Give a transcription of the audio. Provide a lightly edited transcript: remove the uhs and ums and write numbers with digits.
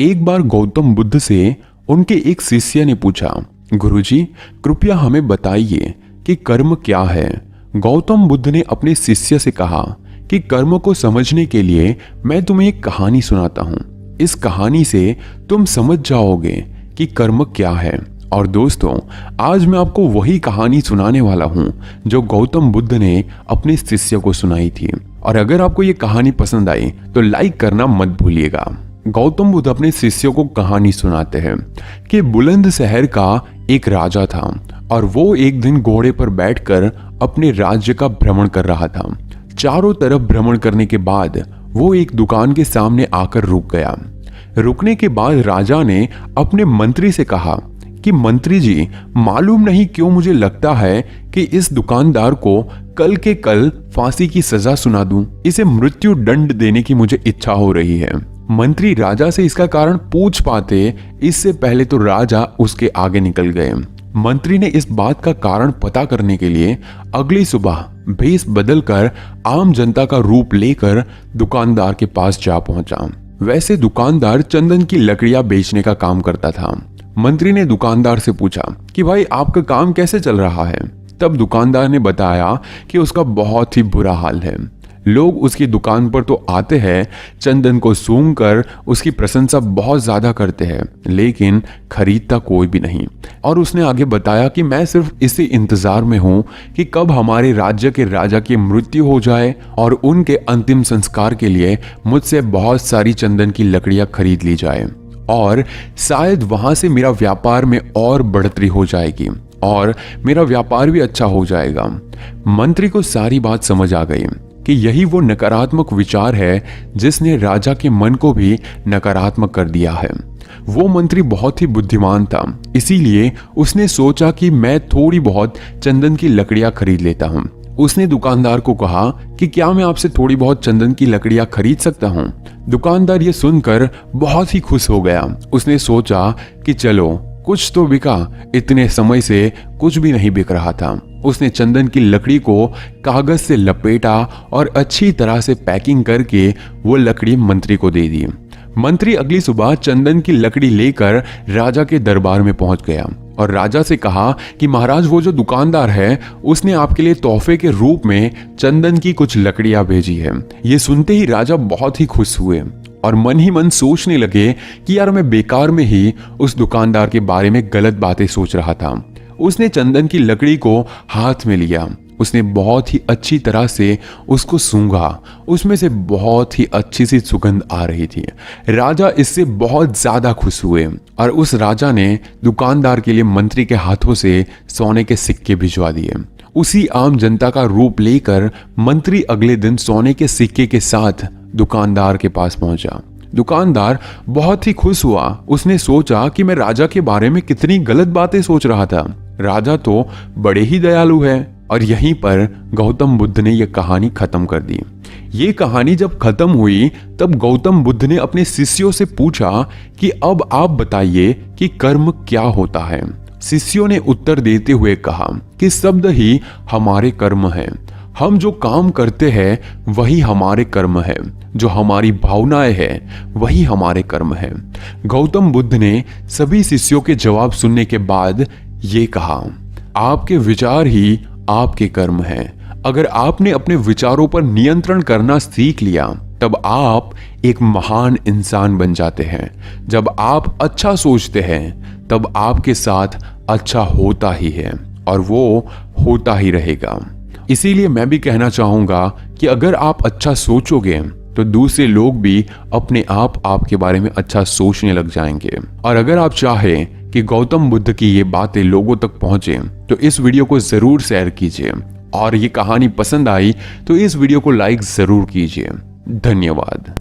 एक बार गौतम बुद्ध से उनके एक शिष्य ने पूछा, गुरुजी कृपया हमें बताइए कि कर्म क्या है। गौतम बुद्ध ने अपने शिष्य से कहा कि कर्म को समझने के लिए मैं तुम्हें एक कहानी सुनाता हूं। इस कहानी से तुम समझ जाओगे कि कर्म क्या है। और दोस्तों, आज मैं आपको वही कहानी सुनाने वाला हूं जो गौतम बुद्ध ने अपने शिष्य को सुनाई थी। और अगर आपको ये कहानी पसंद आई तो लाइक करना मत भूलिएगा। गौतम बुद्ध अपने शिष्यों को कहानी सुनाते हैं कि बुलंद शहर का एक राजा था और वो एक दिन घोड़े पर बैठकर अपने राज्य का भ्रमण कर रहा था। चारों तरफ भ्रमण करने के बाद वो एक दुकान के सामने आकर रुक गया। रुकने के बाद राजा ने अपने मंत्री से कहा कि मंत्री जी, मालूम नहीं क्यों मुझे लगता है कि इस दुकानदार को कल के कल फांसी की सजा सुना दूं। इसे मृत्यु दंड देने की मुझे इच्छा हो रही है। मंत्री राजा से इसका कारण पूछ पाते इससे पहले तो राजा उसके आगे निकल गए। मंत्री ने इस बात का कारण पता करने के लिए अगली सुबह भेष बदलकर आम जनता का रूप लेकर दुकानदार के पास जा पहुंचा। वैसे दुकानदार चंदन की लकड़ियां बेचने का काम करता था। मंत्री ने दुकानदार से पूछा कि भाई आपका काम कैसे चल रहा है। तब दुकानदार ने बताया कि उसका बहुत ही बुरा हाल है। लोग उसकी दुकान पर तो आते हैं, चंदन को सूंघकर उसकी प्रशंसा बहुत ज्यादा करते हैं, लेकिन खरीदता कोई भी नहीं। और उसने आगे बताया कि मैं सिर्फ इसी इंतजार में हूं कि कब हमारे राज्य के राजा की मृत्यु हो जाए और उनके अंतिम संस्कार के लिए मुझसे बहुत सारी चंदन की लकड़ियां खरीद ली जाए और शायद वहां से मेरा व्यापार में और बढ़ोतरी हो जाएगी और मेरा व्यापार भी अच्छा हो जाएगा। मंत्री को सारी बात समझ आ गई कि यही वो नकारात्मक विचार है जिसने राजा के मन को भी नकारात्मक कर दिया है। वो मंत्री बहुत ही बुद्धिमान था, इसीलिए उसने सोचा कि मैं थोड़ी बहुत चंदन की लकड़ियां खरीद लेता हूं। उसने दुकानदार को कहा कि क्या मैं आपसे थोड़ी बहुत चंदन की लकड़ियां खरीद सकता हूं। दुकानदार ये सुनकर बहुत ही खुश हो गया। उसने सोचा कि चलो कुछ तो बिका, इतने समय से कुछ भी नहीं बिक रहा था। उसने चंदन की लकड़ी को कागज से लपेटा और अच्छी तरह से पैकिंग करके वो लकड़ी मंत्री को दे दी। मंत्री अगली सुबह चंदन की लकड़ी लेकर राजा के दरबार में पहुंच गया और राजा से कहा कि महाराज, वो जो दुकानदार है उसने आपके लिए तोहफे के रूप में चंदन की कुछ लकड़ियां भेजी है। ये सुनते ही राजा बहुत ही खुश हुए और मन ही मन सोचने लगे कि यार मैं बेकार में ही उस दुकानदार के बारे में गलत बातें सोच रहा था। उसने चंदन की लकड़ी को हाथ में लिया। उसने बहुत ही अच्छी तरह से उसको सूंघा। उसमें से बहुत ही अच्छी सी सुगंध आ रही थी। राजा इससे बहुत ज्यादा खुश हुए और उस राजा ने दुकानदार के लिए मंत्री के हाथों से सोने के सिक्के भिजवा दिए। उसी आम जनता का रूप लेकर मंत्री अगले दिन सोने के सिक्के के साथ दुकानदार के पास पहुंचा। दुकानदार बहुत ही खुश हुआ। उसने सोचा कि मैं राजा के बारे में कितनी गलत बातें सोच रहा था। राजा तो बड़े ही दयालु है। और यहीं पर गौतम बुद्ध ने यह कहानी खत्म कर दी। ये कहानी जब खत्म हुई तब गौतम बुद्ध ने अपने शिष्यों से पूछा कि अब आप बताइए कि कर्म क्या होता है। शिष्यों ने उत्तर देते हुए कहा कि शब्द ही हमारे कर्म है। हम जो काम करते हैं वही हमारे कर्म है। जो हमारी भावनाएं हैं वही हमारे कर्म है। गौतम बुद्ध ने सभी शिष्यों के जवाब सुनने के बाद ये कहा, आपके विचार ही आपके कर्म हैं। अगर आपने अपने विचारों पर नियंत्रण करना सीख लिया तब आप एक महान इंसान बन जाते हैं। जब आप अच्छा सोचते हैं तब आपके साथ अच्छा होता ही है और वो होता ही रहेगा। इसीलिए मैं भी कहना चाहूंगा कि अगर आप अच्छा सोचोगे तो दूसरे लोग भी अपने आप आपके बारे में अच्छा सोचने लग जाएंगे। और अगर आप चाहें कि गौतम बुद्ध की ये बातें लोगों तक पहुंचे तो इस वीडियो को जरूर शेयर कीजिए और ये कहानी पसंद आई तो इस वीडियो को लाइक जरूर कीजिए। धन्यवाद।